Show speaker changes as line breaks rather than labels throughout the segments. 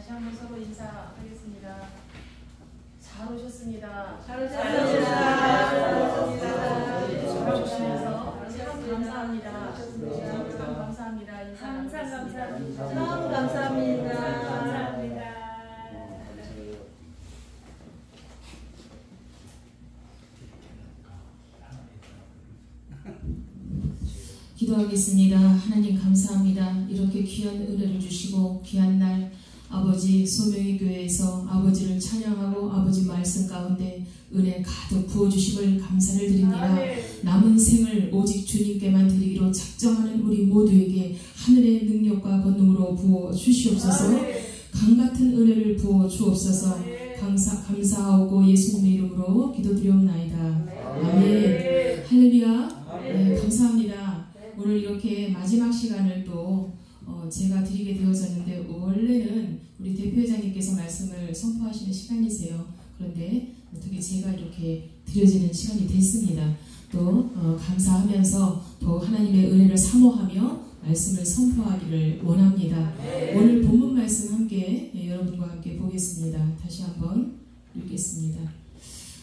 다시 한번 서로 인사하겠습니다. 잘 오셨습니다.
잘 오셨습니다.
잘 오셨습니다. 참 감사합니다. 참 감사합니다.
항상 감사합니다. 참 감사합니다. 감사합니다.
기도하겠습니다. 하나님 감사합니다. 이렇게 귀한 은혜를 주시고 귀한 날 아버지 소명의 교회에서 아버지를 찬양하고 아버지 말씀 가운데 은혜 가득 부어주심을 감사를 드립니다. 남은 생을 오직 주님께만 드리기로 작정하는 우리 모두에게 하늘의 능력과 권능으로 부어 주시옵소서. 강같은 은혜를 부어 주옵소서. 감사하고 예수님의 이름으로 기도드리옵나이다. 아멘. 할렐루야. 네, 감사합니다. 오늘 이렇게 마지막 시간을 또 제가 드리게 되어졌는데 원래는 우리 대표회장님께서 말씀을 선포하시는 시간이세요. 그런데 어떻게 제가 이렇게 드려지는 시간이 됐습니다. 또 감사하면서 또 하나님의 은혜를 사모하며 말씀을 선포하기를 원합니다. 오늘 본문 말씀 함께 여러분과 함께 보겠습니다. 다시 한번 읽겠습니다.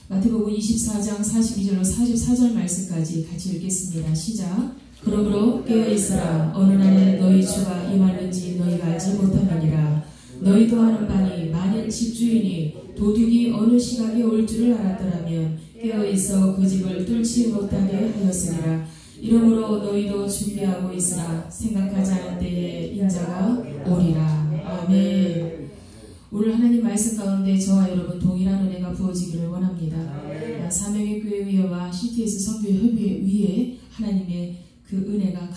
마태복음 24장 42절로 44절 말씀까지 같이 읽겠습니다. 시작. 그러므로 깨어있으라. 어느 날에 너희 주가 임하는지 너희가 알지 못하느니라. 너희도 아는 바니 만일 집주인이 도둑이 어느 시각에 올 줄을 알았더라면 깨어있어 그 집을 뚫지 못하게 하였으리라. 이러므로 너희도 준비하고 있으라. 생각하지 않은 때에 인자가 오리라. 아멘. 오늘 하나님 말씀 가운데 저와 여러분 동일한 은혜가 부어지기를 원합니다. 사명의 교회와 CTS 선교협의회 위에 하나님의 그 은혜가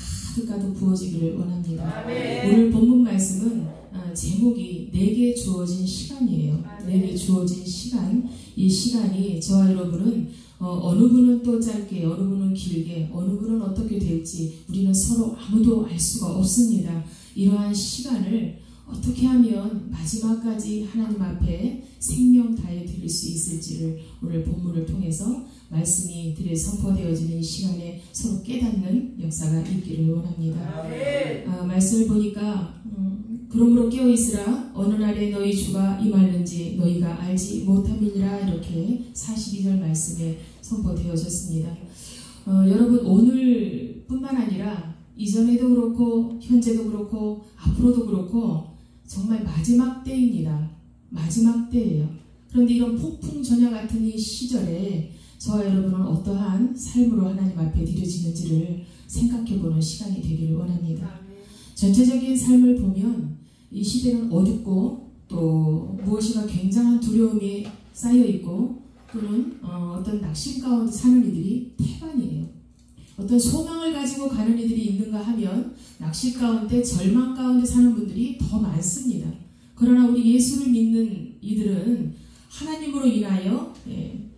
가득 부어지기를 원합니다. 오늘 본문 말씀은 제목이 내게 주어진 시간이에요. 내게 주어진 시간. 이 시간이 저와 여러분은 어느 분은 또 짧게, 어느 분은 길게, 어느 분은 어떻게 될지 우리는 서로 아무도 알 수가 없습니다. 이러한 시간을 어떻게 하면 마지막까지 하나님 앞에 생명 다해 드릴 수 있을지를 오늘 본문을 통해서 말씀이 들에 선포되어지는 이 시간에 서로 깨닫는 역사가 있기를 원합니다. 말씀을 보니까 그러므로 깨어있으라. 어느 날에 너희 주가 임하는지 너희가 알지 못함이니라. 이렇게 42절 말씀에 선포되어졌습니다. 여러분 오늘 뿐만 아니라 이전에도 그렇고 현재도 그렇고 앞으로도 그렇고 정말 마지막 때입니다. 마지막 때예요. 그런데 이런 폭풍 전야 같은 이 시절에 저와 여러분은 어떠한 삶으로 하나님 앞에 드려지는지를 생각해보는 시간이 되기를 원합니다. 전체적인 삶을 보면 이 시대는 어둡고 또 무엇인가 굉장한 두려움이 쌓여있고 또는 어떤 낙심 가운데 사는 이들이 태반이에요. 어떤 소망을 가지고 가는 이들이 있는가 하면 낙심 가운데 절망 가운데 사는 분들이 더 많습니다. 그러나 우리 예수를 믿는 이들은 하나님으로 인하여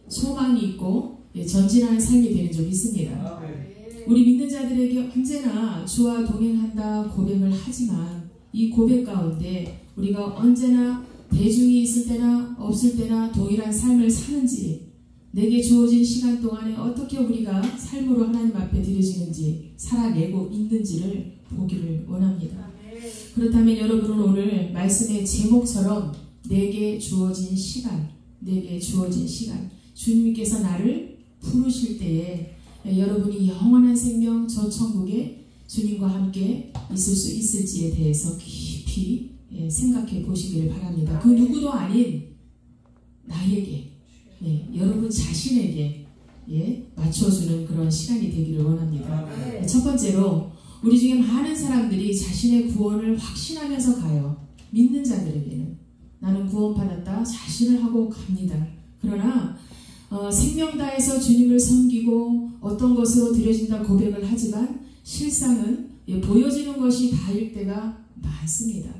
소망이 있고 전진하는 삶이 되는 줄 믿습니다. 우리 믿는 자들에게 언제나 주와 동행한다 고백을 하지만 이 고백 가운데 우리가 언제나 대중이 있을 때나 없을 때나 동일한 삶을 사는지 내게 주어진 시간 동안에 어떻게 우리가 삶으로 하나님 앞에 드려지는지 살아내고 있는지를 보기를 원합니다. 그렇다면 여러분은 오늘 말씀의 제목처럼 내게 주어진 시간, 내게 주어진 시간, 주님께서 나를 부르실 때에 여러분이 영원한 생명 저 천국에 주님과 함께 있을 수 있을지에 대해서 깊이 생각해 보시기를 바랍니다. 그 누구도 아닌 나에게 여러분 자신에게 맞춰주는 그런 시간이 되기를 원합니다. 첫 번째로 우리 중에 많은 사람들이 자신의 구원을 확신하면서 가요. 믿는 자들에게는 나는 구원받았다 자신을 하고 갑니다. 그러나 생명 다해서 주님을 섬기고 어떤 것으로 드려진다 고백을 하지만 실상은 보여지는 것이 다일 때가 많습니다.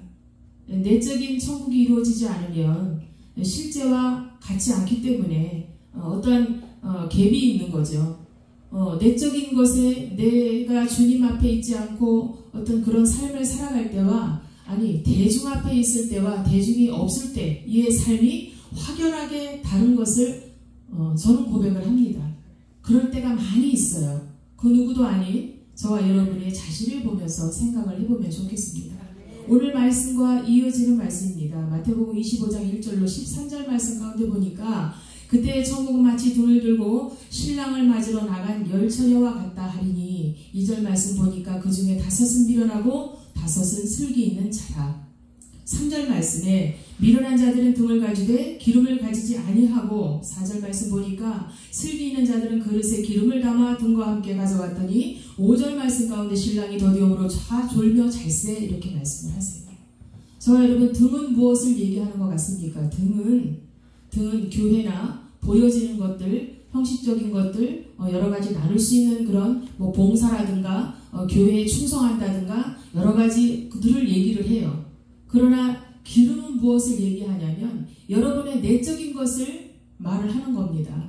내적인 천국이 이루어지지 않으면 실제와 같지 않기 때문에 어떠한 갭이 있는 거죠. 내적인 것에 내가 주님 앞에 있지 않고 어떤 그런 삶을 살아갈 때와 아니 대중 앞에 있을 때와 대중이 없을 때 이의 삶이 확연하게 다른 것을 저는 고백을 합니다. 그럴 때가 많이 있어요. 그 누구도 아닌 저와 여러분의 자신을 보면서 생각을 해보면 좋겠습니다. 오늘 말씀과 이어지는 말씀입니다. 마태복음 25장 1절로 13절 말씀 가운데 보니까 그때 천국은 마치 등을 들고 신랑을 맞으러 나간 열 처녀와 같다 하리니 2절 말씀 보니까 그 중에 5은 미련하고 5은 슬기 있는 자라. 3절 말씀에 미련한 자들은 등을 가지되 기름을 가지지 아니하고 4절 말씀 보니까 슬기 있는 자들은 그릇에 기름을 담아 등과 함께 가져갔더니 5절 말씀 가운데 신랑이 더디움으로 좌졸며 잘세 이렇게 말씀을 하세요. 저와 여러분, 등은 무엇을 얘기하는 것 같습니까? 등은 교회나 보여지는 것들, 형식적인 것들, 여러 가지 나눌 수 있는 그런 봉사라든가 교회에 충성한다든가 여러 가지들을 얘기를 해요. 그러나 기름은 무엇을 얘기하냐면 여러분의 내적인 것을 말을 하는 겁니다.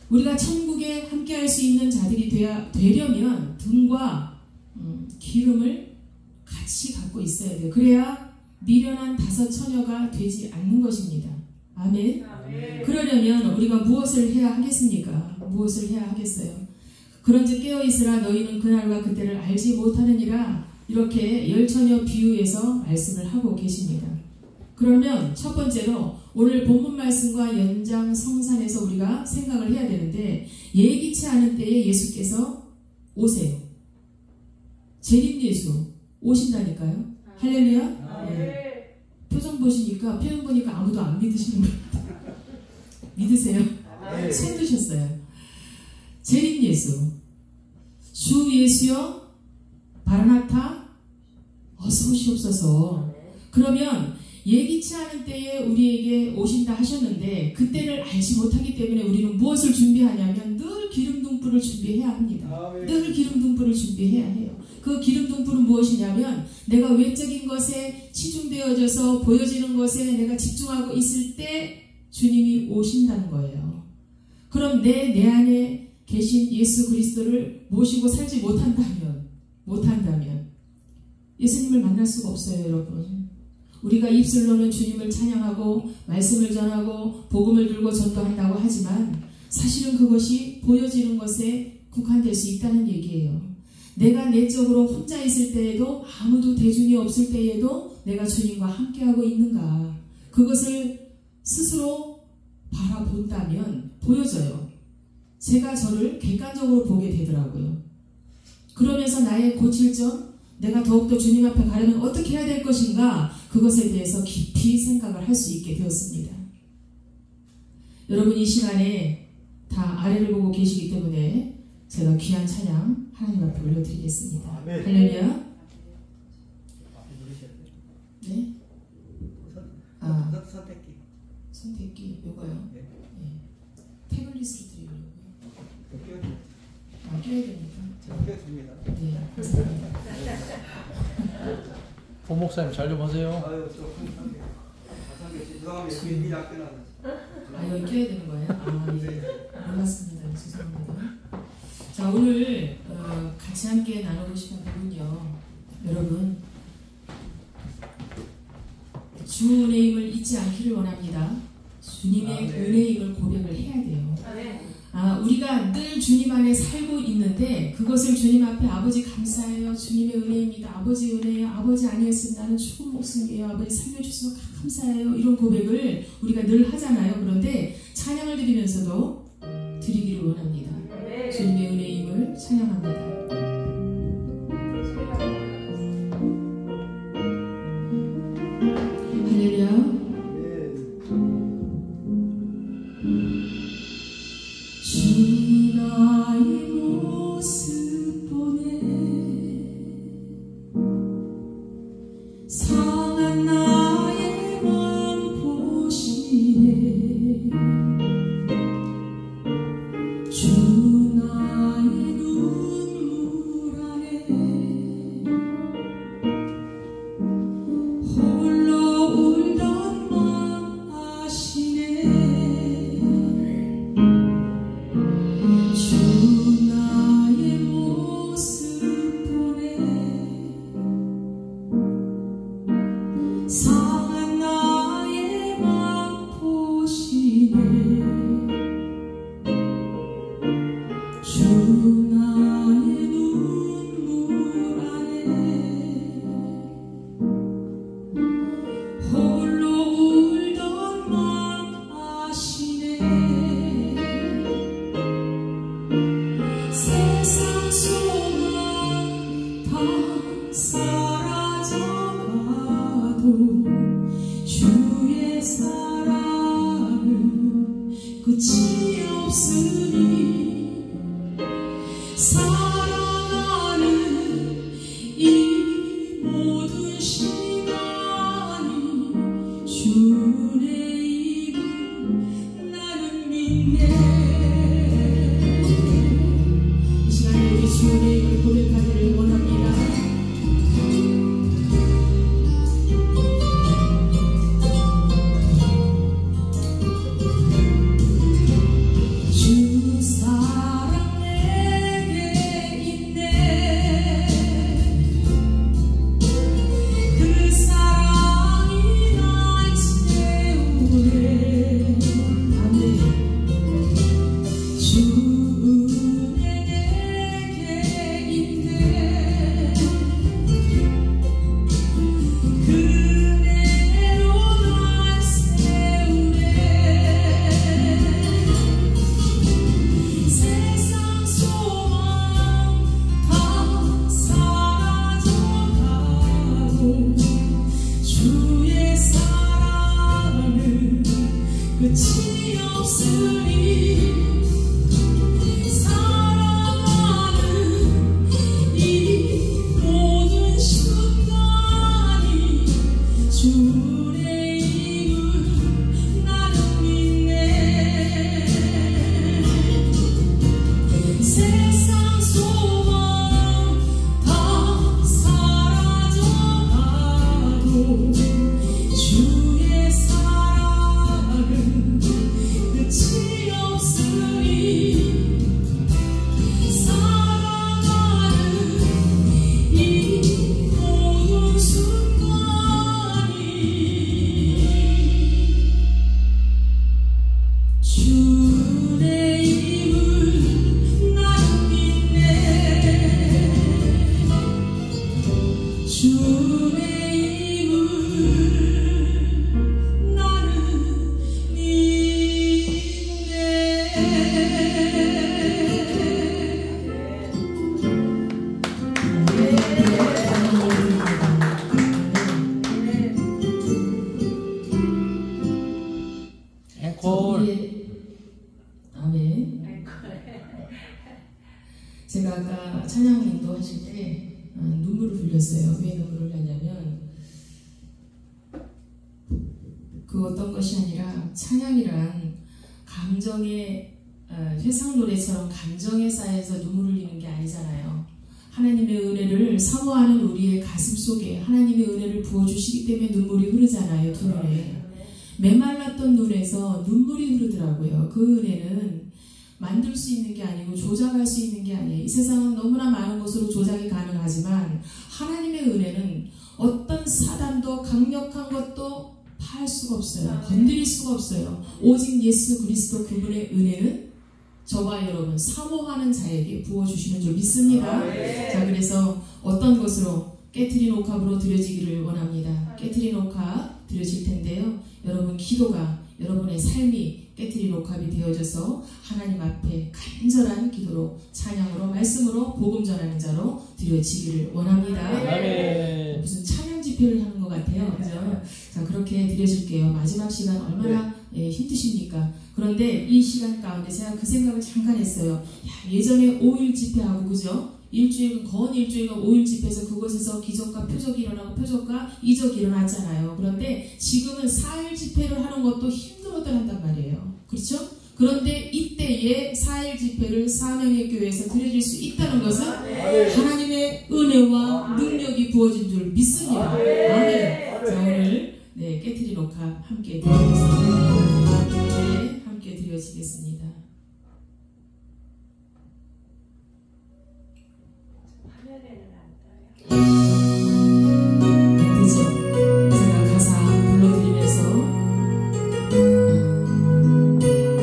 우리가 천국에 함께할 수 있는 자들이 되려면 등과 기름을 같이 갖고 있어야 돼요. 그래야 미련한 5 처녀가 되지 않는 것입니다. 아멘. 그러려면 우리가 무엇을 해야 하겠습니까? 무엇을 해야 하겠어요? 그런즉 깨어있으라 너희는 그날과 그때를 알지 못하느니라. 이렇게 열처녀 비유에서 말씀을 하고 계십니다. 그러면 첫 번째로 오늘 본문 말씀과 연장 성산에서 우리가 생각을 해야 되는데 예기치 않은 때에 예수께서 오세요. 재림 예수 오신다니까요. 할렐루야. 네. 표정 보시니까 표정 보니까 아무도 안 믿으시는 분 믿으세요? 손 드셨어요. 재림 예수 주 예수여 바라나타 어서 오시옵소서. 그러면 예기치 않은 때에 우리에게 오신다 하셨는데 그때를 알지 못하기 때문에 우리는 무엇을 준비하냐면 늘 기름등불을 준비해야 합니다. 늘 기름등불을 준비해야 해요. 그 기름등불은 무엇이냐면 내가 외적인 것에 치중되어져서 보여지는 것에 내가 집중하고 있을 때 주님이 오신다는 거예요. 그럼 내 안에 계신 예수 그리스도를 모시고 살지 못한다면 예수님을 만날 수가 없어요, 여러분. 우리가 입술로는 주님을 찬양하고 말씀을 전하고 복음을 들고 전도한다고 하지만 사실은 그것이 보여지는 것에 국한될 수 있다는 얘기예요. 내가 내적으로 혼자 있을 때에도 아무도 대중이 없을 때에도 내가 주님과 함께하고 있는가, 그것을 스스로 바라본다면 보여져요. 제가 저를 객관적으로 보게 되더라고요. 그러면서 나의 고칠 점, 내가 더욱더 주님 앞에 가려면 어떻게 해야 될 것인가, 그것에 대해서 깊이 생각을 할 수 있게 되었습니다. 여러분, 이 시간에 다 아래를 보고 계시기 때문에 제가 귀한 찬양 하나님 앞에 올려드리겠습니다. 할렐루야. 네? 선택기 요거요? 네. 태블릿으로 드리려고요. 껴야 됩니까?
껴줍니다.
네, 감사합니다.
본 목사님 잘 좀 하세요.
아유, 죄송합니다.
여기 껴야 되는 거예요? 몰랐습니다. 죄송합니다. 자, 오늘 같이 함께 나누고 싶은 부분이요. 여러분, 주 은혜임을 잊지 않기를 원합니다. 주님의 은혜임을 고백을 해야 돼요. 우리가 늘 주님 안에 살고 있는데 그것을 주님 앞에 아버지 감사해요. 주님의 은혜입니다. 아버지 은혜예요. 아버지 아니었으면 나는 죽은 목숨이에요. 아버지 살려주셔서 감사해요. 이런 고백을 우리가 늘 하잖아요. 그런데 찬양을 드리면서도 드리기를 원합니다. 주님의 은혜임을 찬양합니다. 할렐루야. 주 나의 모습 보네 상한 나의 맘 보시네 주 나의 눈 주의 사랑은 끝이 없으니 사랑하는 이 모든 시간이 주의 이름 나는 믿네. 이 시간에 우리 주의 이름을 고백하기를 원합니다. 주 사랑 내게 있네. 그 사랑이 날 채우네. 아멘. 주 은혜 내게 있네. 그 은혜로 날 세우네. 세상 소망 다 사라져가고 주의 사랑은 끝이 없으니 사랑하는 이 모든 순간이 주의 이름 나는 믿네. 세상 소망 다 사라져가고 주의 사랑은 끝이 없으니 사랑하는 이 모든 순간이 주의 이름 나는 믿네. 주의 이름 나는 아멘. 제가 아까 찬양 인도하실 때 눈물을 흘렸어요. 왜 눈물을 흘렸냐면 그 어떤 것이 아니라 찬양이란 감정의 회상 노래처럼 감정에 쌓여서 눈물을 흘리는 게 아니잖아요. 하나님의 은혜를 사모하는 우리의 가슴 속에 하나님의 은혜를 부어주시기 때문에 눈물이 흐르잖아요. 두 눈에. 메말랐던 눈에서 눈물이 흐르더라고요. 그 은혜는 만들 수 있는 게 아니고 조작할 수 있는 게 아니에요. 이 세상은 너무나 많은 것으로 조작이 가능하지만 하나님의 은혜는 어떤 사단도 강력한 것도 파할 수가 없어요. 건드릴 수가 없어요. 오직 예수 그리스도 그분의 은혜는 저와 여러분 사모하는 자에게 부어주시는 줄 믿습니다. 자, 그래서 어떤 것으로 깨트린 옥합으로 드려지기를 원합니다. 깨트린 옥합 드려질 텐데요. 여러분 기도가 여러분의 삶이 깨트린 옥합이 되어져서 하나님 앞에 간절한 기도로 찬양으로 말씀으로 복음 전하는 자로 드려지기를 원합니다. 무슨 찬양 집회를 하는 것 같아요. 그죠? 자, 그렇게 드려줄게요. 마지막 시간 얼마나 힘드십니까? 그런데 이 시간 가운데 제가 그 생각을 잠깐 했어요. 야, 예전에 5일 집회하고 그죠? 건 일주일간 5일 집회에서 그곳에서 기적과 표적이 일어나고 표적과 이적이 일어났잖아요. 그런데 지금은 4일 집회를 하는 것도 힘들어들 한단 말이에요. 그렇죠? 그런데 이때에 4일 집회를 사명의 교회에서 드려질 수 있다는 것은 하나님의 은혜와 능력이 부어진 줄 믿습니다. 아멘. 자, 오늘 깨트린 옥합 함께 드리겠습니다. 네, 함께 드려지겠습니다. 그죠? 제가 가사 불러드리면서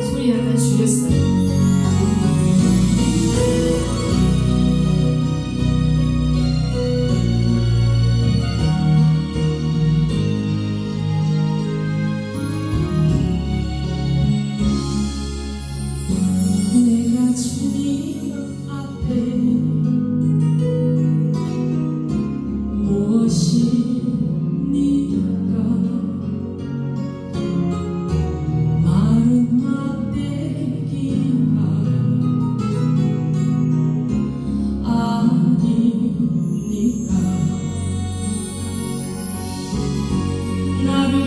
소리 약간 줄였어요. 내가 주님 앞에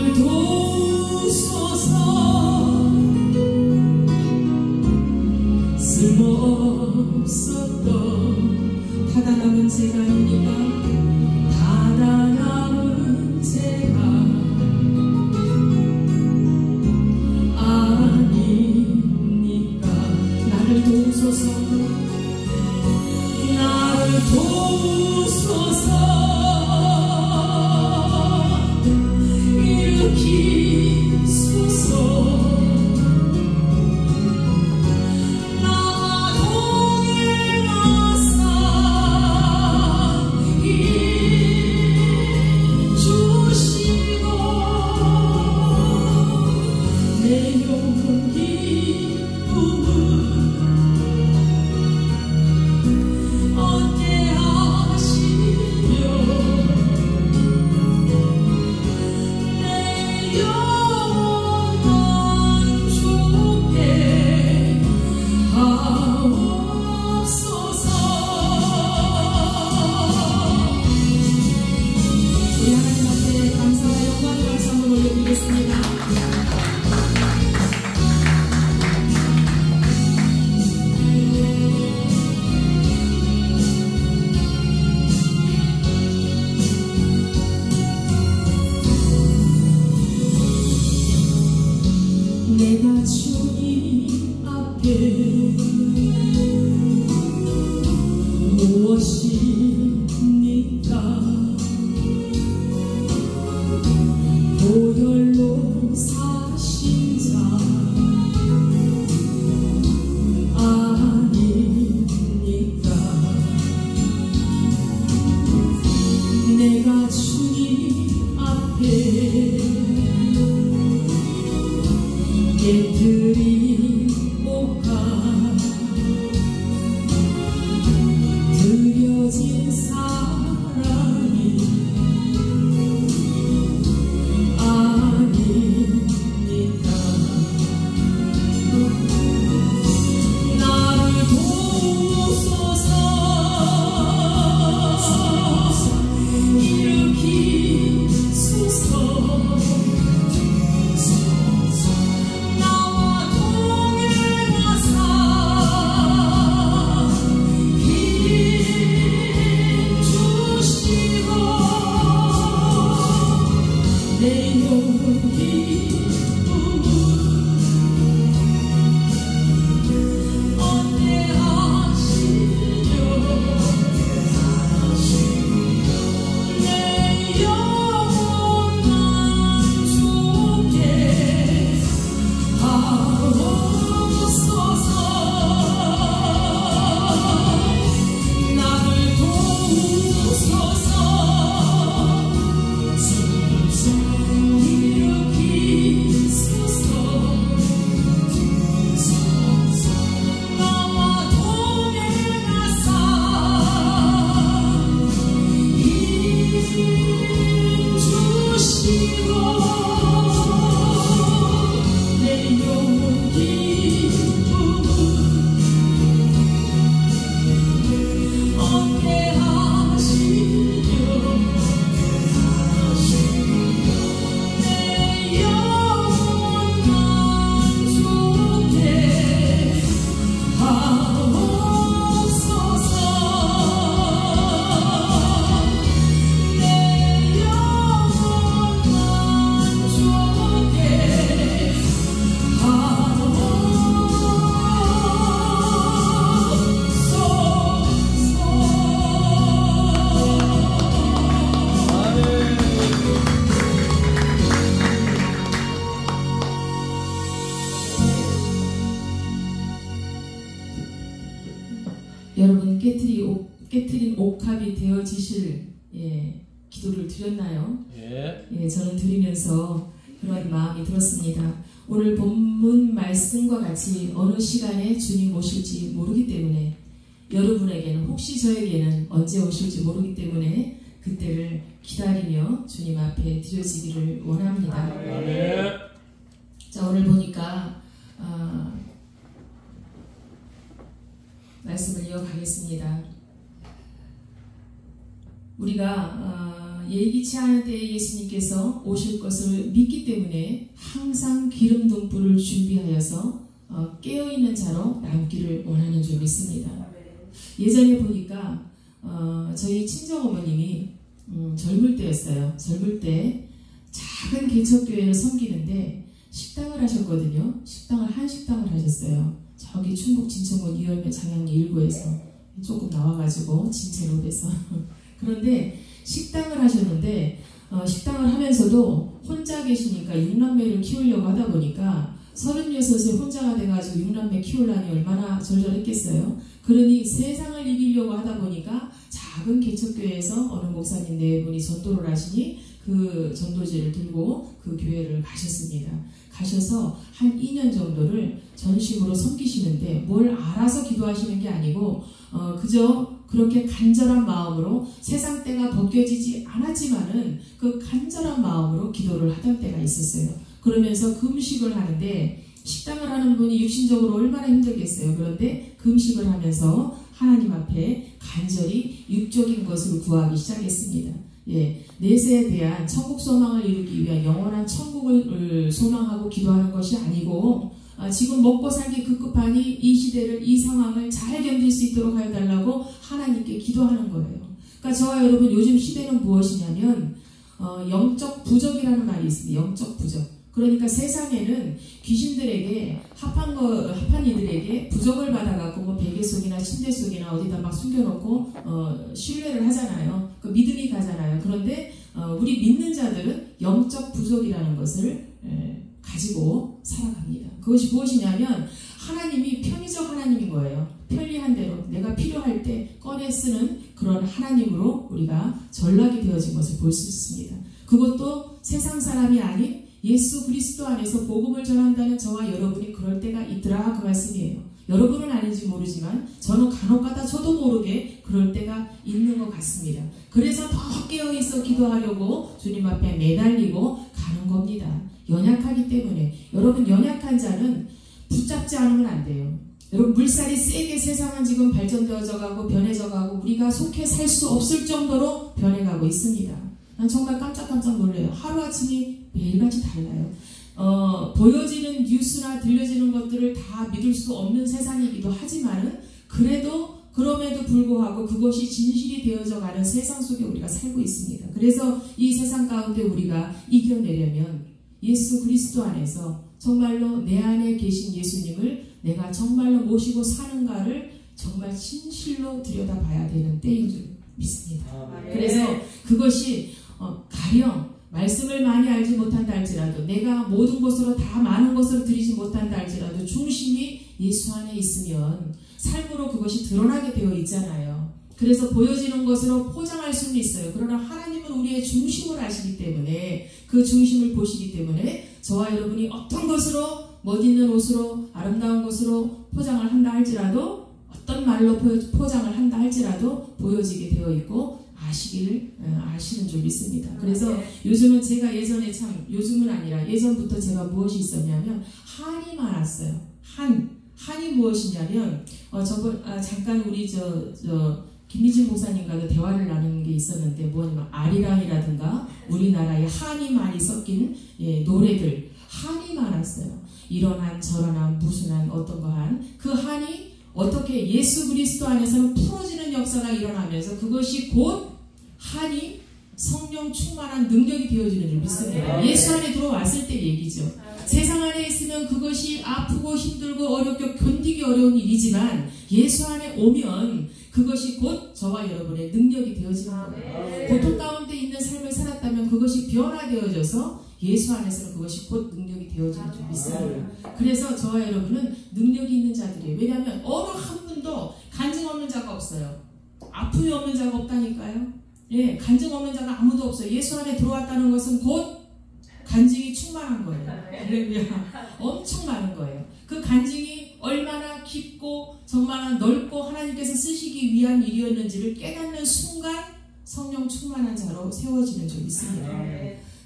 나를 도우소서. 쓸모없었던 타당함은 제가 아닙니까? 타당함은 제가 아니니까. 나를 도우소서. 나를 도우소서. 일으키소서. 내가 주님 앞에 무엇입니까? 보혈로 사신 자 아닙니까? 내가 주님 앞에 깨뜨린 옷과 드려진 사랑이 아닙니까? 나를 도우소서. 일으키소서. 여러분 깨트린 옥합이 되어지실 기도를 드렸나요? 예, 저는 드리면서 그런 마음이 들었습니다. 오늘 본문 말씀과 같이 어느 시간에 주님 오실지 모르기 때문에 여러분에게는 혹시 저에게는 언제 오실지 모르기 때문에 그때를 기다리며 주님 앞에 드려지기를 원합니다.
아멘.
자, 오늘 보니까 말씀을 이어가겠습니다. 우리가 예기치 않은 때에 예수님께서 오실 것을 믿기 때문에 항상 기름 등불을 준비하여서 깨어있는 자로 남기를 원하는 줄 믿습니다. 예전에 보니까 저희 친정어머님이 젊을 때였어요. 젊을 때 작은 개척교회를 섬기는데 식당을 하셨거든요. 한식당을 하셨어요. 저기 충북 진천군 이열면 장양리 1구에서 조금 나와가지고 진채로에서 그런데 식당을 하셨는데 식당을 하면서도 혼자 계시니까 6남매를 키우려고 하다 보니까 36에 혼자가 돼가지고 6남매 키우려니 얼마나 절절했겠어요. 그러니 세상을 이기려고 하다 보니까 작은 개척교회에서 어느 목사님 4분이 전도를 하시니 그 전도지를 들고 그 교회를 가셨습니다. 가셔서 한 2년 정도를 전심으로 섬기시는데 뭘 알아서 기도하시는 게 아니고 그저 그렇게 간절한 마음으로 세상 때가 벗겨지지 않았지만은 그 간절한 마음으로 기도를 하던 때가 있었어요. 그러면서 금식을 하는데 식당을 하는 분이 육신적으로 얼마나 힘들겠어요. 그런데 금식을 하면서 하나님 앞에 간절히 육적인 것을 구하기 시작했습니다. 내세에 대한 천국 소망을 이루기 위한 영원한 천국을 소망하고 기도하는 것이 아니고 지금 먹고 살기 급급하니 이 시대를, 이 상황을 잘 견딜 수 있도록 하여 달라고 하나님께 기도하는 거예요. 그러니까 저와 여러분 요즘 시대는 무엇이냐면 영적 부적이라는 말이 있습니다. 영적 부적. 그러니까 세상에는 귀신들에게 합한 이들에게 부적을 받아갖고 뭐 베개 속이나 침대 속이나 어디다 막 숨겨놓고 신뢰를 하잖아요. 그 믿음이 가잖아요. 그런데 우리 믿는 자들은 영적 부적이라는 것을 가지고 살아갑니다. 그것이 무엇이냐면 하나님이 편의적 하나님인 거예요. 편리한 대로 내가 필요할 때 꺼내 쓰는 그런 하나님으로 우리가 전락이 되어진 것을 볼 수 있습니다. 그것도 세상 사람이 아닌 예수 그리스도 안에서 복음을 전한다는 저와 여러분이 그럴 때가 있더라 그 말씀이에요. 여러분은 아닌지 모르지만 저는 간혹가다 저도 모르게 그럴 때가 있는 것 같습니다. 그래서 더 깨어있어 기도하려고 주님 앞에 매달리고 가는 겁니다. 연약하기 때문에. 여러분 연약한 자는 붙잡지 않으면 안 돼요. 여러분 물살이 세게 세상은 지금 발전되어져 가고 변해져 가고 우리가 속해 살 수 없을 정도로 변해가고 있습니다. 난 정말 깜짝깜짝 놀래요. 하루아침이 매일같이 달라요. 보여지는 뉴스나 들려지는 것들을 다 믿을 수 없는 세상이기도 하지만은 그럼에도 불구하고 그것이 진실이 되어져 가는 세상 속에 우리가 살고 있습니다. 그래서 이 세상 가운데 우리가 이겨내려면 예수 그리스도 안에서 정말로 내 안에 계신 예수님을 내가 정말로 모시고 사는가를 정말 진실로 들여다봐야 되는 때인 줄 믿습니다. 그래서 그것이 가령 말씀을 많이 알지 못한다 할지라도 내가 모든 것으로 다 많은 것으로 드리지 못한다 할지라도 중심이 예수 안에 있으면 삶으로 그것이 드러나게 되어 있잖아요. 그래서 보여지는 것으로 포장할 수는 있어요. 그러나 하나님은 우리의 중심을 아시기 때문에 그 중심을 보시기 때문에 저와 여러분이 어떤 것으로 멋있는 옷으로 아름다운 것으로 포장을 한다 할지라도 어떤 말로 포장을 한다 할지라도 보여지게 되어 있고 아시는 줄 믿습니다. 그래서 요즘은 제가 요즘은 아니라 예전부터 제가 무엇이 있었냐면 한이 많았어요. 한이 무엇이냐면 잠깐 우리 김미진 목사님과도 대화를 나누는 게 있었는데 뭐냐면 아리랑이라든가 우리나라의 한이 많이 섞인 노래들 한이 많았어요. 이런한 저런한 무슨한 어떤 거한 그 한이 어떻게 예수 그리스도 안에서는 풀어지는 역사가 일어나면서 그것이 곧 한이 성령 충만한 능력이 되어지는 줄 믿습니다. 예수 안에 들어왔을 때 얘기죠. 세상 안에 있으면 그것이 아프고 힘들고 어렵고 견디기 어려운 일이지만 예수 안에 오면 그것이 곧 저와 여러분의 능력이 되어지는 거예요. 고통 가운데 있는 삶을 살았다면 그것이 변화되어져서 예수 안에서는 그것이 곧 능력이 되어지는 줄 믿습니다. 그래서 저와 여러분은 능력이 있는 자들이에요. 왜냐하면 어느 한 분도 간증 없는 자가 없어요. 아픔이 없는 자가 없다니까요. 간증 없는 자가 아무도 없어요. 예수 안에 들어왔다는 것은 곧 간증이 충만한 거예요. 할렐루야. 엄청 많은 거예요. 그 간증이 얼마나 깊고 정말 넓고 하나님께서 쓰시기 위한 일이었는지를 깨닫는 순간 성령 충만한 자로 세워지는 줄 믿습니다.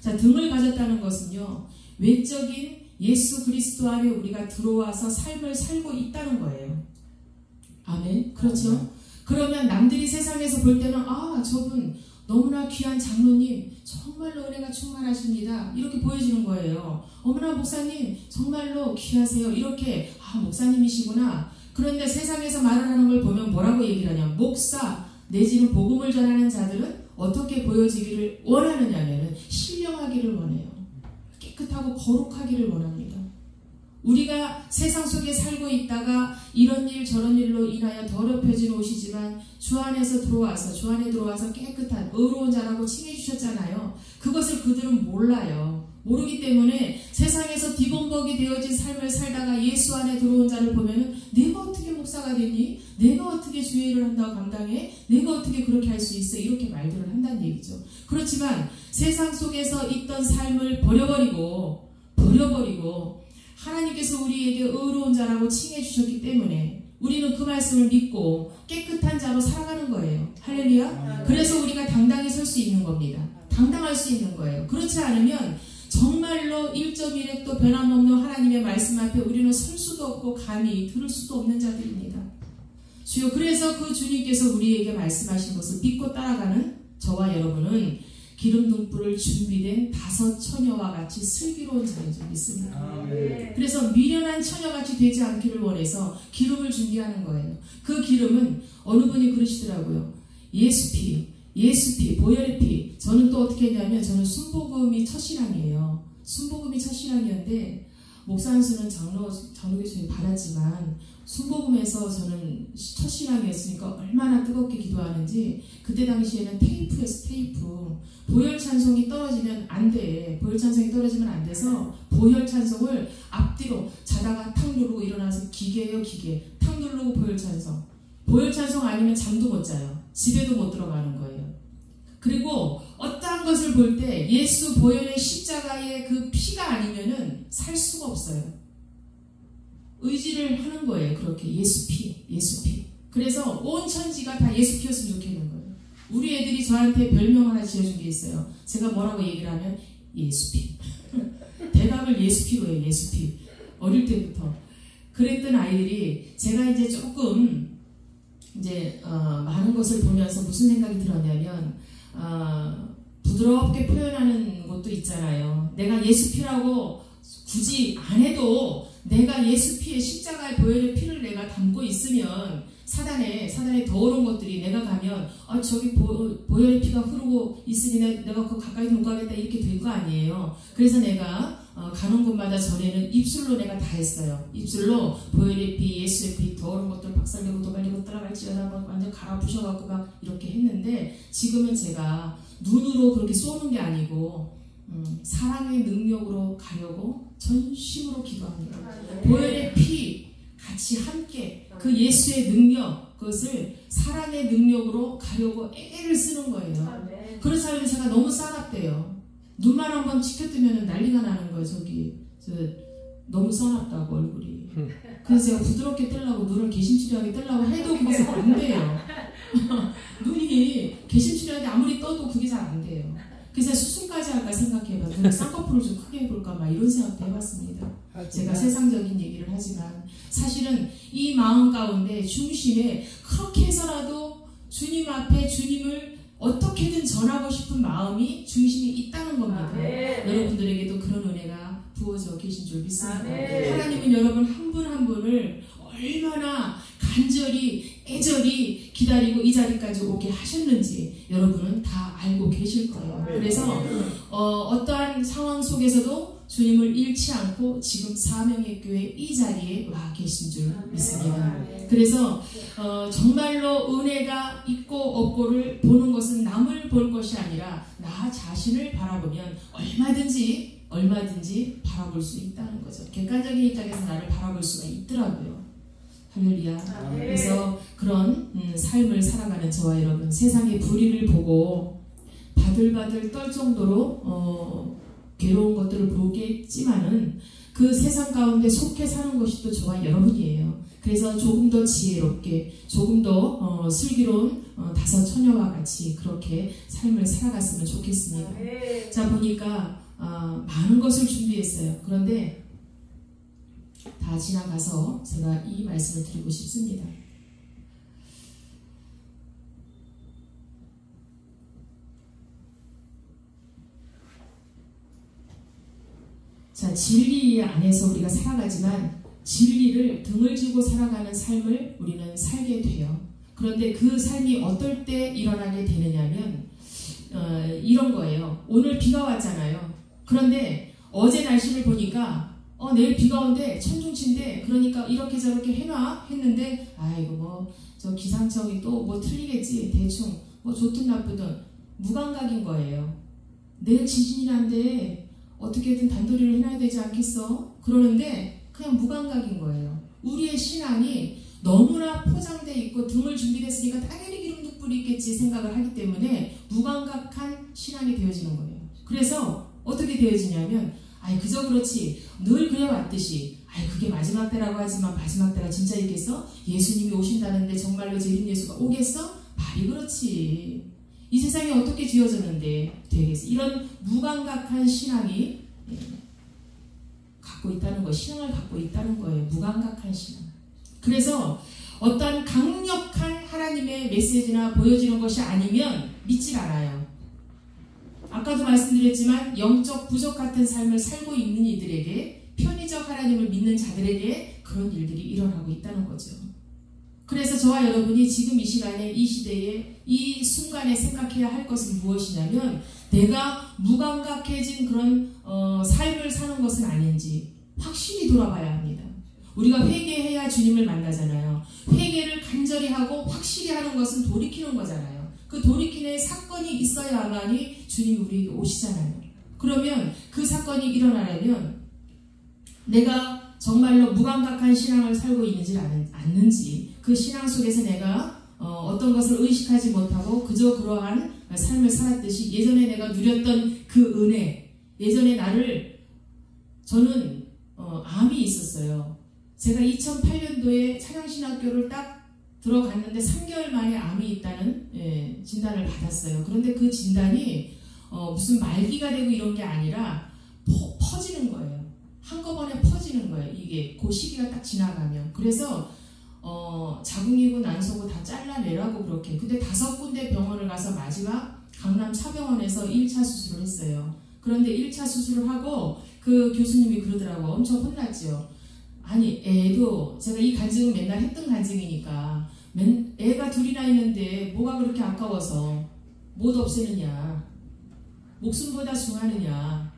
자, 등을 가졌다는 것은요, 외적인 예수 그리스도 안에 우리가 들어와서 삶을 살고 있다는 거예요. 아멘. 그렇죠? 그러면 남들이 세상에서 볼 때는 저분 너무나 귀한 장로님 정말로 은혜가 충만하십니다. 이렇게 보여지는 거예요. 어머나 목사님 정말로 귀하세요. 이렇게 목사님이시구나. 그런데 세상에서 말을 하는 걸 보면 뭐라고 얘기를 하냐. 목사 내지는 복음을 전하는 자들은 어떻게 보여지기를 원하느냐면 신령하기를 원해요. 깨끗하고 거룩하기를 원합니다. 우리가 세상 속에 살고 있다가 이런 일 저런 일로 인하여 더럽혀진 옷이지만 주 안에서 들어와서 주 안에 들어와서 깨끗한 의로운 자라고 칭해 주셨잖아요. 그것을 그들은 몰라요. 모르기 때문에 세상에서 뒤범벅이 되어진 삶을 살다가 예수 안에 들어온 자를 보면은 내가 어떻게 목사가 되니? 내가 어떻게 주일을 한다고 감당해? 내가 어떻게 그렇게 할 수 있어? 이렇게 말들을 한다는 얘기죠. 그렇지만 세상 속에서 있던 삶을 버려버리고 하나님께서 우리에게 의로운 자라고 칭해 주셨기 때문에 우리는 그 말씀을 믿고 깨끗한 자로 살아가는 거예요. 할렐루야. 그래서 우리가 당당히 설 수 있는 겁니다. 당당할 수 있는 거예요. 그렇지 않으면 정말로 1.1핵도 변함없는 하나님의 말씀 앞에 우리는 설 수도 없고 감히 들을 수도 없는 자들입니다. 주여, 그래서 그 주님께서 우리에게 말씀하신 것을 믿고 따라가는 저와 여러분은 기름 등불을 준비된 5 처녀와 같이 슬기로운 자인 줄 믿습니다. 그래서 미련한 처녀같이 되지 않기를 원해서 기름을 준비하는 거예요. 그 기름은 어느 분이 그러시더라고요. 예수 피, 보혈의 피. 저는 또 어떻게 했냐면 저는 순복음이 첫신앙이에요. 순복음이 첫신앙이었는데 목사 한수는 장로교수님 받았지만 순복음에서 저는 첫신앙이었으니까 얼마나 뜨겁게 기도하는지 그때 당시에는 테이프였어. 테이프. 보혈 찬송이 떨어지면 안 돼. 보혈 찬송이 떨어지면 안 돼서 보혈 찬송을 앞뒤로 자다가 탁 누르고 일어나서 기계예요, 기계. 탁 누르고 보혈 찬송. 보혈 찬송 아니면 잠도 못 자요. 집에도 못 들어가는 거예요. 그리고 어떠한 것을 볼 때 예수 보혈의 십자가의 그 피가 아니면은 살 수가 없어요. 의지를 하는 거예요. 그렇게 예수 피. 그래서 온 천지가 다 예수 피였으면 좋겠는 거예요. 우리 애들이 저한테 별명 하나 지어준 게 있어요. 제가 뭐라고 얘기를 하면 예수 피. 대답을 예수 피로 해요. 예수 피. 어릴 때부터. 그랬던 아이들이 제가 이제 조금 많은 것을 보면서 무슨 생각이 들었냐면 부드럽게 표현하는 것도 있잖아요. 내가 예수 피라고 굳이 안 해도 내가 예수 피의 십자가의 보혈의 피를 내가 담고 있으면 사단의 더러운 것들이 내가 가면 저기 보혈의 피가 흐르고 있으니 내가 그 가까이 못 가겠다 이렇게 될 거 아니에요. 그래서 내가 가는 곳마다 전에는 입술로 내가 다 했어요. 입술로 보혈의 피, 예수의 피, 더러운 것들 박살내고 도발리고 따라갈지어다 막 완전 갈아 부셔갖고 막 이렇게 했는데 지금은 제가 눈으로 그렇게 쏘는 게 아니고 사랑의 능력으로 가려고 전심으로 기도합니다. 보혈의 피 같이 함께 그 예수의 능력 그것을 사랑의 능력으로 가려고 애를 쓰는 거예요. 그래서 제가 너무 싸납대요. 눈만 한번 치켜뜨면 난리가 나는 거예요. 너무 싸납다고 얼굴이. 그래서 제가 부드럽게 떼려고 눈을 개심치료하게 떼려고 해도 그게 잘 안 돼요. 눈이 개심치료하게 아무리 떠도 그게 잘 안 돼요. 그래서 수술까지 할까 생각해봐. 눈 쌍꺼풀을 좀 크게 해볼까 막 이런 생각도 해봤습니다. 제가 세상적인 얘기를 하지만 사실은 이 마음 가운데 중심에 그렇게 해서라도 주님 앞에 주님을 어떻게든 전하고 싶은 마음이 중심이 있다는 겁니다. 여러분들에게도 그런 은혜가 부어져 계신 줄 믿습니다. 하나님은 여러분 한 분 한 분을 얼마나 간절히 애절히 기다리고 이 자리까지 오게 하셨는지 여러분은 다 알고 계실 거예요. 그래서 어떠한 상황 속에서도 주님을 잃지 않고 지금 사명의 교회 이 자리에 와 계신 줄 믿습니다. 그래서 정말로 은혜가 있고 없고를 보는 것은 남을 볼 것이 아니라 나 자신을 바라보면 얼마든지 바라볼 수 있다는 거죠. 객관적인 입장에서 나를 바라볼 수가 있더라고요. 할렐루야. 그래서 그런 삶을 살아가는 저와 여러분, 세상의 불의를 보고 바들바들 떨 정도로 괴로운 것들을 보겠지만은 그 세상 가운데 속해 사는 것이 또 저와 여러분이에요. 그래서 조금 더 지혜롭게, 조금 더 슬기로운 5 처녀와 같이 그렇게 삶을 살아갔으면 좋겠습니다. 자, 보니까 많은 것을 준비했어요. 그런데 다 지나가서 제가 이 말씀을 드리고 싶습니다. 자, 진리 안에서 우리가 살아가지만 진리를 등을 지고 살아가는 삶을 우리는 살게 돼요. 그런데 그 삶이 어떨 때 일어나게 되느냐면 이런 거예요. 오늘 비가 왔잖아요. 그런데 어제 날씨를 보니까 내일 비가 온대, 천둥치인데, 그러니까 이렇게 저렇게 해놔 했는데, 아이고 뭐 저 기상청이 또 뭐 틀리겠지, 대충 뭐 좋든 나쁘든 무감각인 거예요. 내일 지진이란데 어떻게든 단도리를 해놔야 되지 않겠어? 그러는데 그냥 무감각인 거예요. 우리의 신앙이 너무나 포장돼 있고 등을 준비됐으니까 당연히 기름도 뿌리겠지 생각을 하기 때문에 무감각한 신앙이 되어지는 거예요. 그래서 어떻게 되어지냐면, 아이 그저 그렇지, 늘 그래 왔듯이, 아이 그게 마지막 때라고 하지만 마지막 때가 진짜 있겠어? 예수님이 오신다는데 정말로 재림 예수가 오겠어? 말이 그렇지. 이 세상이 어떻게 지어졌는데 되겠어? 이런 무감각한 신앙이 갖고 있다는 거, 신앙을 갖고 있다는 거예요. 무감각한 신앙. 그래서 어떤 강력한 하나님의 메시지나 보여지는 것이 아니면 믿질 않아요. 아까도 말씀드렸지만 영적 부족 같은 삶을 살고 있는 이들에게, 편의적 하나님을 믿는 자들에게 그런 일들이 일어나고 있다는 거죠. 그래서 저와 여러분이 지금 이 시간에, 이 시대에, 이 순간에 생각해야 할 것은 무엇이냐면, 내가 무감각해진 그런 삶을 사는 것은 아닌지 확실히 돌아봐야 합니다. 우리가 회개해야 주님을 만나잖아요. 회개를 간절히 하고 확실히 하는 것은 돌이키는 거잖아요. 그 돌이키는 사건이 있어야만이 주님이 우리에게 오시잖아요. 그러면 그 사건이 일어나려면 내가 정말로 무감각한 신앙을 살고 있는지 않는지, 그 신앙 속에서 내가 어떤 것을 의식하지 못하고 그저 그러한 삶을 살았듯이 예전에 내가 누렸던 그 은혜, 예전에 저는 암이 있었어요. 제가 2008년도에 찬양신학교를 딱 들어갔는데 3개월 만에 암이 있다는 진단을 받았어요. 그런데 그 진단이 무슨 말기가 되고 이런 게 아니라 퍼지는 거예요. 한꺼번에 퍼지는 거예요. 이게 그 시기가 딱 지나가면. 그래서 자궁이고 난소고 다 잘라내라고 그렇게. 근데 5군데 병원을 가서 마지막 강남 차병원에서 1차 수술을 했어요. 그런데 1차 수술을 하고 그 교수님이 그러더라고. 엄청 혼났죠. 아니 애도 제가 이 간증은 맨날 했던 간증이니까 애가 둘이나 있는데 뭐가 그렇게 아까워서 못 없애느냐, 목숨보다 중하느냐,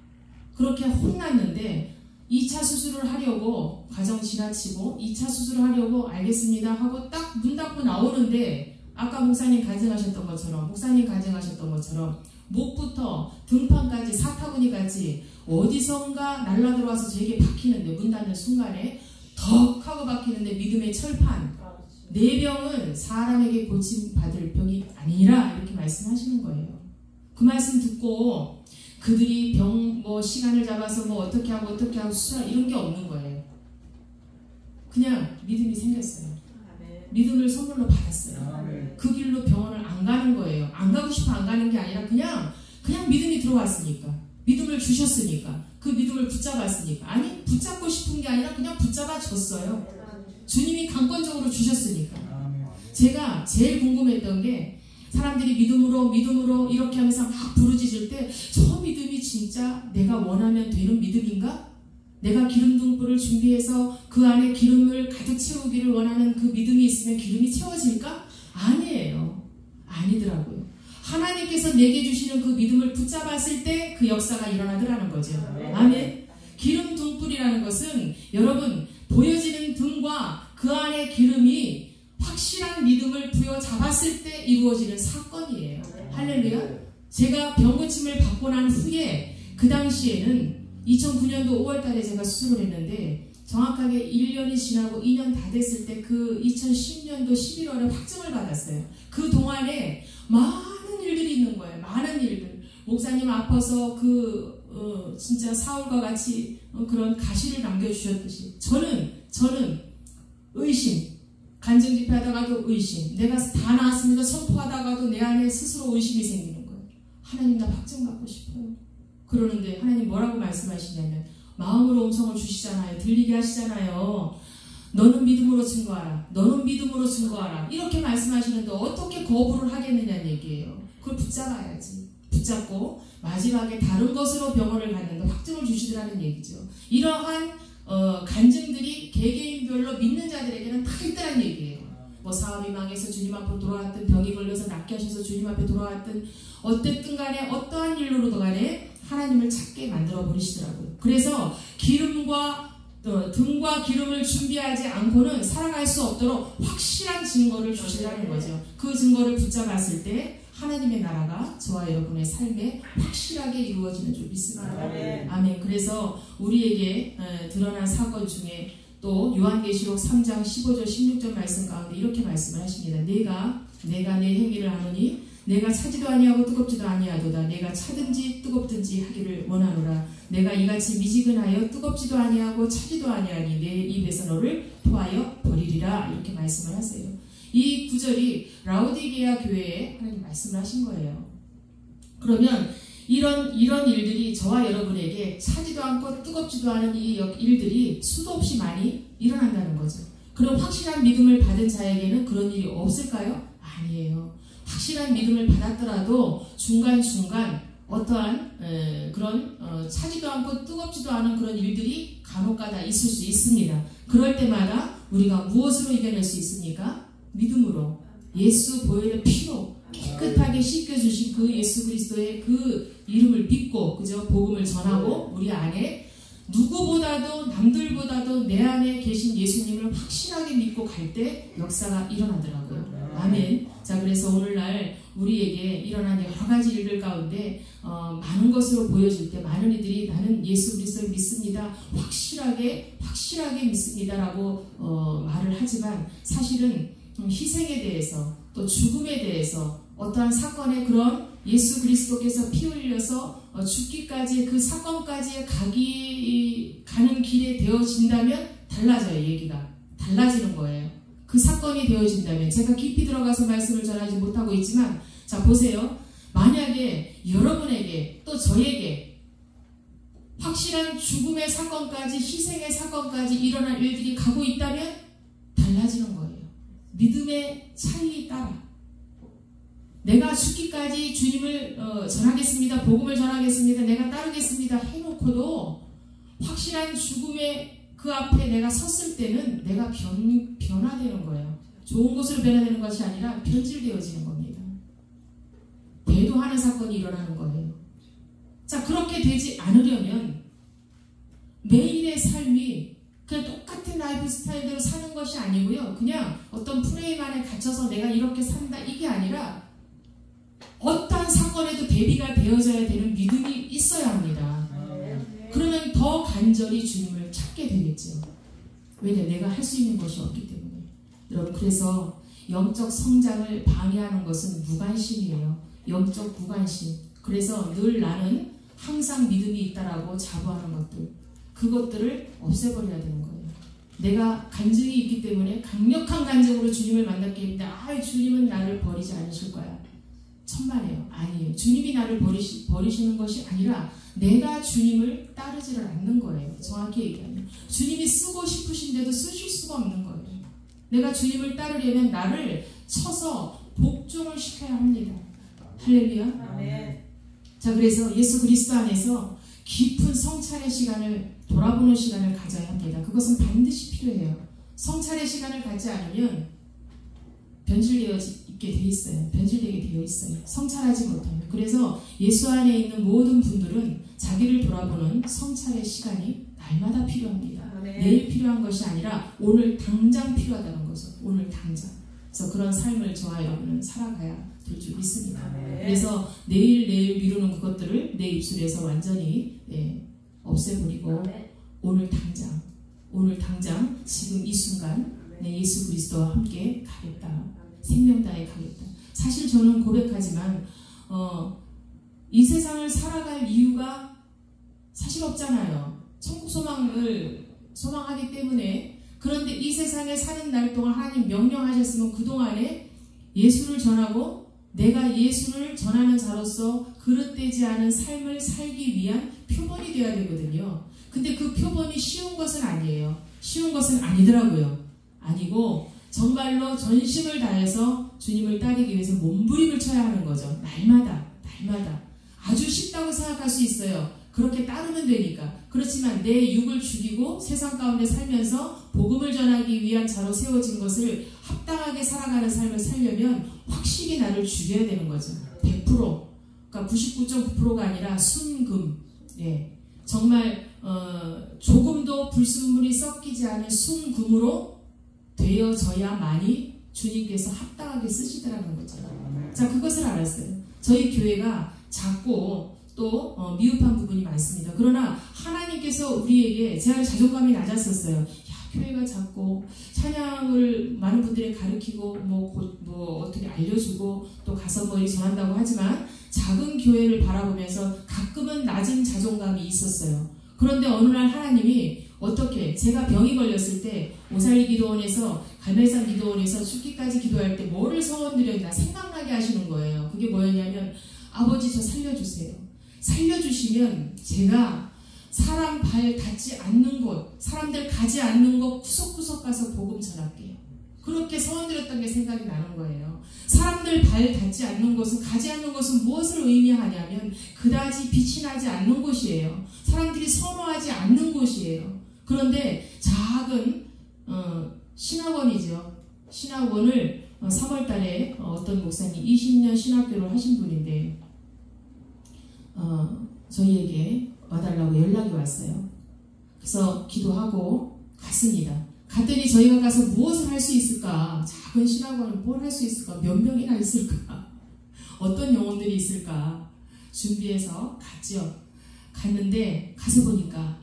그렇게 혼났는데 2차 수술을 하려고, 과정 지나치고 2차 수술을 하려고 알겠습니다 하고 딱 문 닫고 나오는데, 아까 목사님 가정하셨던 것처럼 목부터 등판까지, 사타구니까지 어디선가 날라들어와서 저에게 박히는데, 문 닫는 순간에 덕 하고 박히는데 믿음의 철판, 내 병은 사람에게 고침받을 병이 아니라 이렇게 말씀하시는 거예요. 그 말씀 듣고 그들이 시간을 잡아서 어떻게 하고 수술 이런 게 없는 거예요. 그냥 믿음이 생겼어요. 믿음을 선물로 받았어요. 그 길로 병원을 안 가는 거예요. 안 가고 싶어 안 가는 게 아니라 그냥 믿음이 들어왔으니까, 믿음을 주셨으니까, 그 믿음을 붙잡았으니까. 아니 붙잡고 싶은 게 아니라 그냥 붙잡아줬어요. 주님이 강권적으로 주셨으니까. 제가 제일 궁금했던 게, 사람들이 믿음으로 이렇게 하면서 막 부르짖을 때, 저 믿음이 진짜 내가 원하면 되는 믿음인가? 내가 기름등불을 준비해서 그 안에 기름을 가득 채우기를 원하는 그 믿음이 있으면 기름이 채워질까? 아니에요. 아니더라고요. 하나님께서 내게 주시는 그 믿음을 붙잡았을 때 그 역사가 일어나더라는 거죠. 아멘. 기름등불이라는 것은 여러분, 보여지는 등과 그 안에 기름이 확실한 믿음을 부여잡았을 때 이루어지는 사건이에요. 할렐루야. 제가 병고침을 받고 난 후에, 그 당시에는 2009년도 5월달에 제가 수술을 했는데, 정확하게 1년이 지나고 2년 다 됐을 때 그 2010년도 11월에 확정을 받았어요. 그 동안에 많은 일들이 있는 거예요. 많은 일들. 목사님 아파서 진짜 사울과 같이 그런 가시를 남겨주셨듯이 저는 의심, 간증 집회하다가도 의심, 내가 다 나았습니다 선포하다가도 내 안에 스스로 의심이 생기는 거예요. 하나님, 나 확증받고 싶어요. 그러는데 하나님 뭐라고 말씀하시냐면, 마음으로 음성을 주시잖아요. 들리게 하시잖아요. 너는 믿음으로 증거하라. 너는 믿음으로 증거하라. 이렇게 말씀하시는데 어떻게 거부를 하겠느냐는 얘기예요. 그걸 붙잡아야지. 붙잡고 마지막에 다른 것으로 병원을 갔는데 확증을 주시더라는 얘기죠. 이러한 간증들이 개개인별로 믿는 자들에게는 다 있다는 얘기예요. 뭐 사업이 망해서 주님 앞으로 돌아왔든, 병이 걸려서 낫게 하셔서 주님 앞에 돌아왔든, 어쨌든 간에 어떠한 일로도 간에 하나님을 찾게 만들어 버리시더라고요. 그래서 등과 기름을 준비하지 않고는 살아갈 수 없도록 확실한 증거를 주시라는 거죠. 그 증거를 붙잡았을 때 하나님의 나라가 저와 여러분의 삶에 확실하게 이루어지는 줄 믿습니다. 아멘. 그래서 우리에게 드러난 사건 중에 또 요한계시록 3장 15절 16절 말씀 가운데 이렇게 말씀을 하십니다. 내가 내 행위를 하노니 내가 차지도 아니하고 뜨겁지도 아니하도다. 내가 차든지 뜨겁든지 하기를 원하노라. 내가 이같이 미지근하여 뜨겁지도 아니하고 차지도 아니하니 내 입에서 너를 토하여 버리리라. 이렇게 말씀을 하세요. 이 구절이 라오디게아 교회에 하나님 말씀을 하신 거예요. 그러면 이런 일들이 저와 여러분에게 차지도 않고 뜨겁지도 않은 이 일들이 수도 없이 많이 일어난다는 거죠. 그럼 확실한 믿음을 받은 자에게는 그런 일이 없을까요? 아니에요. 확실한 믿음을 받았더라도 중간중간 어떠한 그런 차지도 않고 뜨겁지도 않은 그런 일들이 간혹가다 있을 수 있습니다. 그럴 때마다 우리가 무엇으로 이겨낼 수 있습니까? 믿음으로, 예수 보혈의 피로 깨끗하게 씻겨주신 그 예수 그리스도의 그 이름을 믿고, 그저 복음을 전하고 우리 안에 누구보다도 남들보다도 내 안에 계신 예수님을 확실하게 믿고 갈 때 역사가 일어나더라고요. 아멘. 자, 그래서 오늘날 우리에게 일어난 여러 가지 일들 가운데 많은 것으로 보여질 때 많은 이들이 나는 예수 그리스도를 믿습니다. 확실하게 믿습니다라고 말을 하지만 사실은 희생에 대해서 또 죽음에 대해서 어떠한 사건의 그런 예수 그리스도께서 피 흘려서 죽기까지 그 사건까지 가는 길에 되어진다면 달라져요. 얘기가 달라지는 거예요. 그 사건이 되어진다면, 제가 깊이 들어가서 말씀을 전하지 못하고 있지만, 자 보세요. 만약에 여러분에게 또 저에게 확실한 죽음의 사건까지, 희생의 사건까지 일어날 일들이 가고 있다면 달라지는 거예요. 믿음의 차이에 따라 내가 죽기까지 주님을 전하겠습니다, 복음을 전하겠습니다, 내가 따르겠습니다 해놓고도 확실한 죽음의 그 앞에 내가 섰을 때는 내가 변화되는 거예요. 좋은 것으로 변화되는 것이 아니라 변질되어지는 겁니다. 배도하는 사건이 일어나는 거예요. 자, 그렇게 되지 않으려면 매일의 삶이 그냥 똑같은 라이프 스타일대로 사는 것이 아니고요. 그냥 어떤 프레임 안에 갇혀서 내가 이렇게 산다, 이게 아니라 어떠한 사건에도 대비가 되어져야 되는 믿음이 있어야 합니다. 그러면 더 간절히 주님을 찾게 되겠죠. 왜냐? 내가 할 수 있는 것이 없기 때문에. 여러분, 그래서 영적 성장을 방해하는 것은 무관심이에요. 영적 무관심. 그래서 늘 나는 항상 믿음이 있다라고 자부하는 것들, 그것들을 없애버려야 되는 거예요. 내가 간증이 있기 때문에 강력한 간증으로 주님을 만났기 때문에 주님은 나를 버리지 않으실 거야. 천만에요. 아니에요. 주님이 나를 버리시는 것이 아니라 내가 주님을 따르지를 않는 거예요. 정확히 얘기하면 주님이 쓰고 싶으신데도 쓰실 수가 없는 거예요. 내가 주님을 따르려면 나를 쳐서 복종을 시켜야 합니다. 할렐루야. 아멘. 자, 그래서 예수 그리스도 안에서 깊은 성찰의 시간을, 돌아보는 시간을 가져야 합니다. 그것은 반드시 필요해요. 성찰의 시간을 갖지 않으면 변질되게 되어 있어요. 성찰하지 못하면. 그래서 예수 안에 있는 모든 분들은 자기를 돌아보는 성찰의 시간이 날마다 필요합니다. 아멘. 내일 필요한 것이 아니라 오늘 당장 필요하다는 거죠. 오늘 당장. 그래서 그런 삶을 저와 여러분은 살아가야 될 줄 믿습니다. 아멘. 그래서 내일 미루는 그것들을 내 입술에서 완전히 없애버리고 아멘. 오늘 당장 지금 이 순간 내 예수 그리스도와 함께 가겠다. 생명당에 가겠다. 사실 저는 고백하지만 이 세상을 살아갈 이유가 사실 없잖아요. 천국 소망을 소망하기 때문에. 그런데 이 세상에 사는 날 동안 하나님 명령하셨으면 그동안에 예수를 전하고 내가 예수를 전하는 자로서 그릇되지 않은 삶을 살기 위한 표본이 되어야 되거든요. 근데 그 표본이 쉬운 것은 아니에요. 쉬운 것은 아니더라고요. 아니고 정말로 전심을 다해서 주님을 따르기 위해서 몸부림을 쳐야 하는 거죠. 날마다 아주 쉽다고 생각할 수 있어요. 그렇게 따르면 되니까. 그렇지만 내 육을 죽이고 세상 가운데 살면서 복음을 전하기 위한 자로 세워진 것을 합당하게 살아가는 삶을 살려면 확실히 나를 죽여야 되는 거죠. 100%. 그러니까 99.9%가 아니라 순금. 예. 정말 조금도 불순물이 섞이지 않은 순금으로 되어져야만이 주님께서 합당하게 쓰시더라는 거죠. 자, 그것을 알았어요. 저희 교회가 작고 또 미흡한 부분이 많습니다. 그러나 하나님께서 우리에게 제가 자존감이 낮았었어요. 야, 교회가 작고 찬양을 많은 분들이 가르치고 뭐 어떻게 알려주고 또 가서 뭐 이렇게 전한다고 하지만 작은 교회를 바라보면서 가끔은 낮은 자존감이 있었어요. 그런데 어느 날 하나님이 어떻게 제가 병이 걸렸을 때 오살리 기도원에서 갈멜산 기도원에서 죽기까지 기도할 때 뭐를 소원드렸나 생각나게 하시는 거예요. 그게 뭐였냐면 아버지 저 살려주세요. 살려주시면 제가 사람 발 닿지 않는 곳, 사람들 가지 않는 곳 구석구석 가서 복음 전할게요. 그렇게 소원드렸던 게 생각이 나는 거예요. 사람들 발 닿지 않는 곳은, 가지 않는 곳은 무엇을 의미하냐면 그다지 빛이 나지 않는 곳이에요. 사람들이 선호하지 않는 곳이에요. 그런데 작은 신학원이죠. 신학원을 3월 달에 어떤 목사님 20년 신학교를 하신 분인데 저희에게 와달라고 연락이 왔어요. 그래서 기도하고 갔습니다. 갔더니 저희가 가서 무엇을 할 수 있을까? 작은 신학원은 뭘 할 수 있을까? 몇 명이나 있을까? 어떤 영혼들이 있을까? 준비해서 갔죠. 갔는데 가서 보니까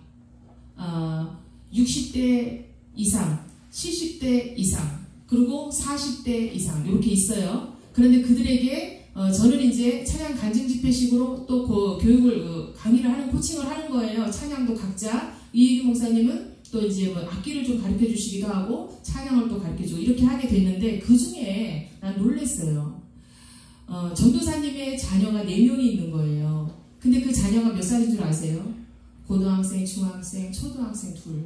60대 이상, 70대 이상, 그리고 40대 이상 이렇게 있어요. 그런데 그들에게 저는 이제 찬양 간증 집회식으로 또 그 교육을 강의를 하는 코칭을 하는 거예요. 찬양도 각자 이혜기 목사님은 또 이제 뭐 악기를 좀 가르쳐 주시기도 하고 찬양을 또 가르쳐 주고 이렇게 하게 됐는데 그 중에 난 놀랐어요. 전도사님의 자녀가 4명이 있는 거예요. 근데 그 자녀가 몇 살인 줄 아세요? 고등학생, 중학생, 초등학생 둘.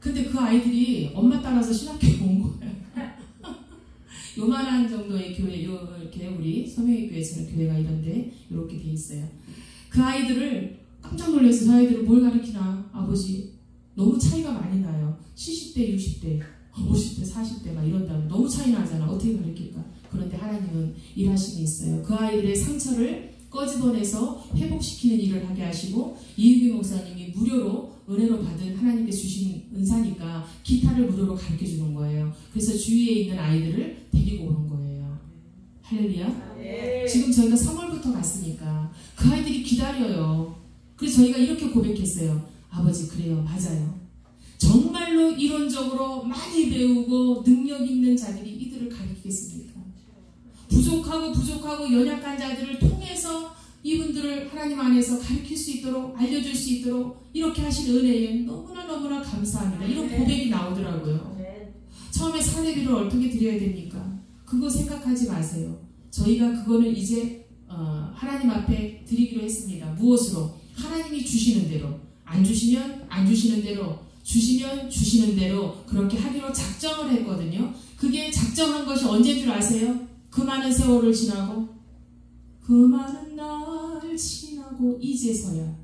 근데 그 아이들이 엄마 따라서 신학교에 온 거예요. 요만한 정도의 교회, 이렇게 우리 서명의 교회에서는 교회가 이런데 이렇게 돼 있어요. 그 아이들을 깜짝 놀라서 그 아이들을 뭘 가르치나 아버지 너무 차이가 많이 나요. 70대, 60대, 50대, 40대 막 이런다면 너무 차이 나잖아. 어떻게 가르칠까? 그런데 하나님은 일하심이 있어요. 그 아이들의 상처를 꺼집어내서 회복시키는 일을 하게 하시고 이유기 목사님이 무료로 은혜로 받은 하나님께 주신 은사니까 기타를 무료로 가르쳐주는 거예요. 그래서 주위에 있는 아이들을 데리고 오는 거예요. 할렐루야. 지금 저희가 3월부터 갔으니까 그 아이들이 기다려요. 그래서 저희가 이렇게 고백했어요. 아버지 그래요. 맞아요. 정말로 이론적으로 많이 배우고 능력 있는 자들이 이들을 가르치겠습니까? 부족하고 연약한 자들을 통해서 이분들을 하나님 안에서 가르칠 수 있도록 알려줄 수 있도록 이렇게 하신 은혜에 너무나 감사합니다. 이런 고백이 나오더라고요. 처음에 사례비를 어떻게 드려야 됩니까? 그거 생각하지 마세요. 저희가 그거는 이제 하나님 앞에 드리기로 했습니다. 무엇으로? 하나님이 주시는 대로. 안 주시면 안 주시는 대로, 주시면 주시는 대로 그렇게 하기로 작정을 했거든요. 그게 작정한 것이 언제인 줄 아세요? 그 많은 세월을 지나고 그 많은 날 지나고 이제서야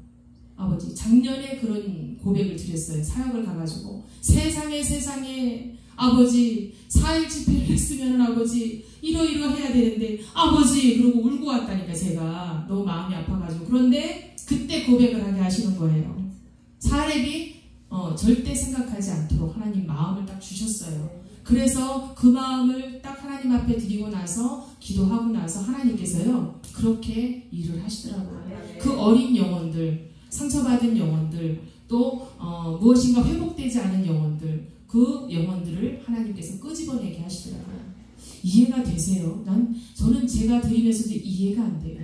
아버지 작년에 그런 고백을 드렸어요. 사역을 가가지고 세상에 아버지 4일 집회를 했으면 아버지 이러해야 되는데 아버지 그러고 울고 왔다니까 제가 너무 마음이 아파가지고 그런데 그때 고백을 하게 하시는 거예요. 사렙이 절대 생각하지 않도록 하나님 마음을 딱 주셨어요. 그래서 그 마음을 딱 하나님 앞에 드리고 나서 기도하고 나서 하나님께서요 그렇게 일을 하시더라고요. 그 어린 영혼들, 상처받은 영혼들, 또 무엇인가 회복되지 않은 영혼들, 그 영혼들을 하나님께서 끄집어내게 하시더라고요. 이해가 되세요? 저는 제가 드리면서도 이해가 안 돼요.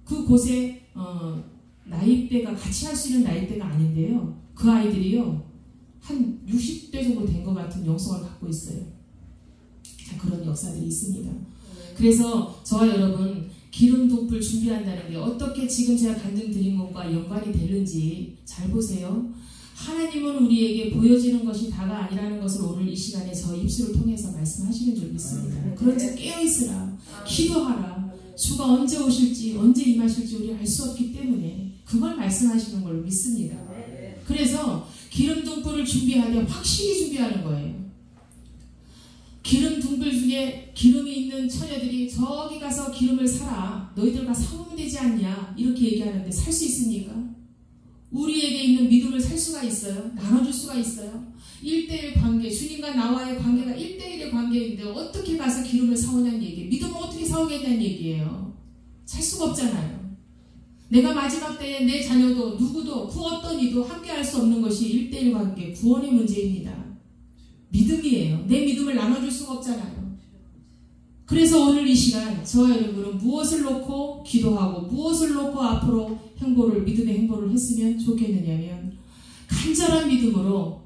그곳에 나이대가 같이 할 수 있는 나이대가 아닌데요. 그 아이들이요 한 60대 정도 된 것 같은 영성을 갖고 있어요. 자, 그런 역사들이 있습니다. 그래서 저와 여러분 기름독불 준비한다는 게 어떻게 지금 제가 간증 드린 것과 연관이 되는지 잘 보세요. 하나님은 우리에게 보여지는 것이 다가 아니라는 것을 오늘 이 시간에 저 입술을 통해서 말씀하시는 줄 믿습니다. 그런즉 깨어있으라, 기도하라, 주가 언제 오실지 언제 임하실지 우리 알 수 없기 때문에 그걸 말씀하시는 걸로 믿습니다. 그래서 기름 등불을 준비하되 확실히 준비하는 거예요. 기름 등불 중에 기름이 있는 처녀들이 저기 가서 기름을 사라. 너희들과 사오면 되지 않냐. 이렇게 얘기하는데 살 수 있습니까? 우리에게 있는 믿음을 살 수가 있어요. 나눠줄 수가 있어요. 1대1 관계, 주님과 나와의 관계가 1대1의 관계인데 어떻게 가서 기름을 사오냐는 얘기예요. 믿음을 어떻게 사오겠냐는 얘기예요. 살 수가 없잖아요. 내가 마지막 때에 내 자녀도 누구도 그 어떤 이도 함께 할 수 없는 것이 1대1 관계, 구원의 문제입니다. 믿음이에요. 내 믿음을 나눠줄 수가 없잖아요. 그래서 오늘 이 시간 저와 여러분은 무엇을 놓고 기도하고 무엇을 놓고 앞으로 믿음의 행보를 했으면 좋겠느냐면 간절한 믿음으로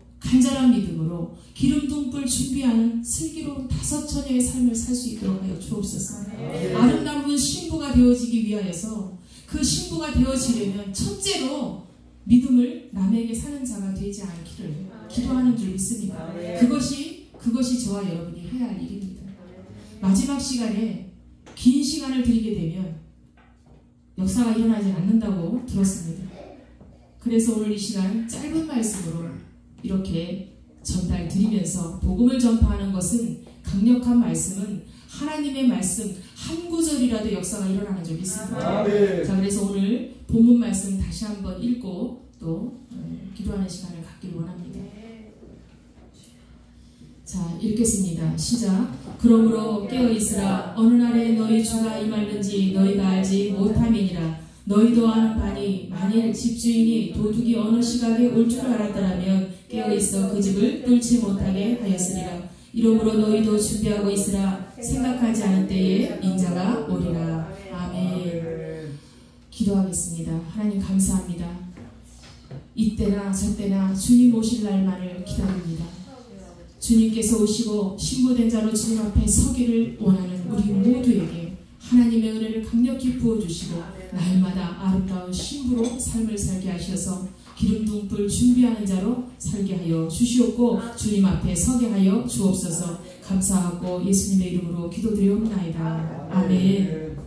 기름 등불 준비하는 슬기로운 5 처녀의 삶을 살 수 있도록 하여 주옵소서. 아름다운 신부가 되어지기 위하여서 그 신부가 되어지려면 첫째로 믿음을 남에게 사는 자가 되지 않기를 기도하는 줄 믿습니다. 그것이 저와 여러분이 해야 할 일입니다. 마지막 시간에 긴 시간을 드리게 되면 역사가 일어나지 않는다고 들었습니다. 그래서 오늘 이 시간 짧은 말씀으로 이렇게 전달 드리면서 복음을 전파하는 것은 강력한 말씀은 하나님의 말씀 한 구절이라도 역사가 일어나는 줄 믿습니다. 자, 그래서 오늘 본문 말씀 다시 한번 읽고 또 기도하는 시간을 갖길 원합니다. 자, 읽겠습니다. 시작. 그러므로 깨어있으라. 어느 날에 너희 주가 임할는지 너희가 알지 못함이니라. 너희도 아는 바니 만일 집주인이 도둑이 어느 시각에 올 줄 알았더라면 깨어있어 그 집을 뚫지 못하게 하였으리라. 이러므로 너희도 준비하고 있으라. 생각하지 않은 때에 인자가 오리라. 아멘. 기도하겠습니다. 하나님 감사합니다. 이때나 저때나 주님 오실 날만을 기다립니다. 주님께서 오시고 신부된 자로 주님 앞에 서기를 원하는 우리 모두에게 하나님의 은혜를 강력히 부어주시고 날마다 아름다운 신부로 삶을 살게 하셔서 기름 등불 준비하는 자로 살게 하여 주시옵고 주님 앞에 서게 하여 주옵소서. 감사하고 예수님의 이름으로 기도드리옵나이다. 아멘.